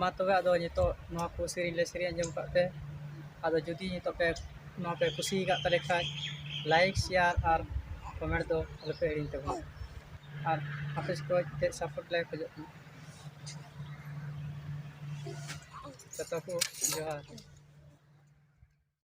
मा तबे आदो नितो नोआ को सेरी ले सेरी अंजम का पे आदो जुदी नितो पे नोआ पे खुशी का तले खाय लाइक शेयर और कमेंट दो आलो पे हिड़ी तबो और आपस को ते सपोर्ट ले को जतो को जोहार।